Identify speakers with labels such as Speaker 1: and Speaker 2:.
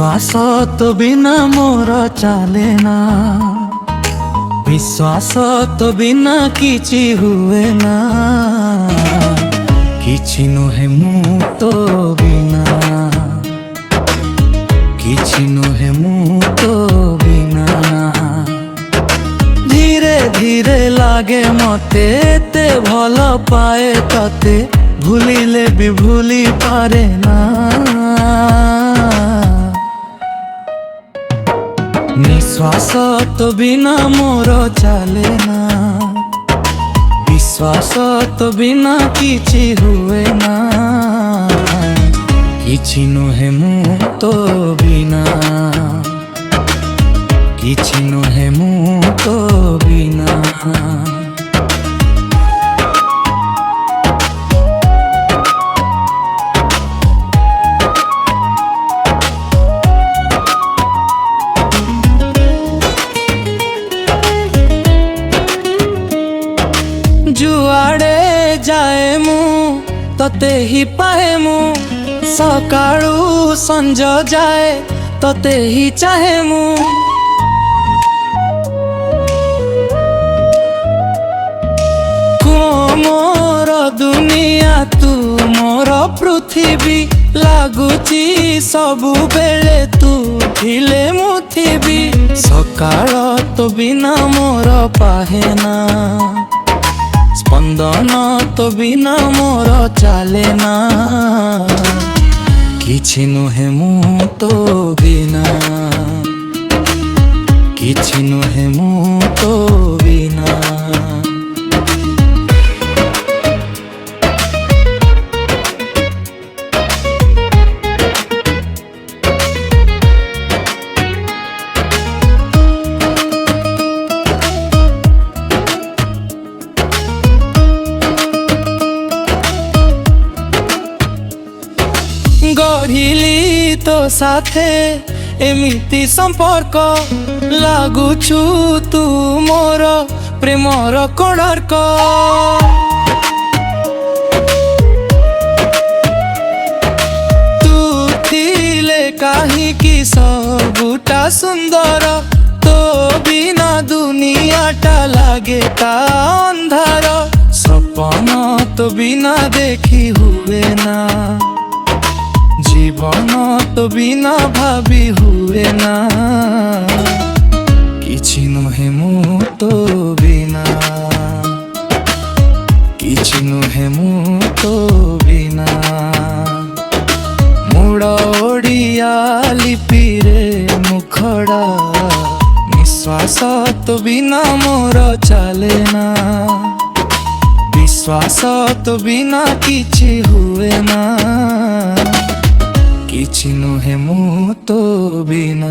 Speaker 1: विश्वास तो बिना मोर चले ना, विश्वास तो बिना किछि हुए ना, किछि नुहे मु तो बिना, किछि नुहे मु तो बिना। धीरे धीरे लागे मते ते भल पाए तते, भूलिले भी भूली पारे ना। निश्वास तो बिना मोर चले ना, विश्वास तो बिना किछि हुए ना, किछि नुहे मु तो बिना, किछि नुहे मु तो बिना। जुआड़े जाए मु तते ही पाए मु, सकाळू संज जाए तते ही चाहे मु। मोर दुनिया तू मोर पृथ्वी, लागुची सबु बेले तू थिले मु थिबी। सकाळ तो बिना मोर पाहेना, स्पंदन तो बिना मोर चले ना, किछि नुहे मु तो बिना, किछि नुहे मु तो बिना। गढ़िली तो साथे एमिति संपर्क, लागुछु तू मोर प्रेमर कोणार्क। तू थिले काहीकि सबुटा सुंदर, तो बिना दुनियाटा लागे ता अंधार। सपन तो बिना देखी हुए ना, जीवन तो बिना भाभी हुए ना, किछि नुहे मु तो बिना, किछि नुहे मु तो बिना। मुड़ ओडिया लिपि रे मुखड़ा, निश्वास तो बिना मोर चले ना, विश्वास तो बिना किछि हुए ना, किछि नुहे मु तो बिना।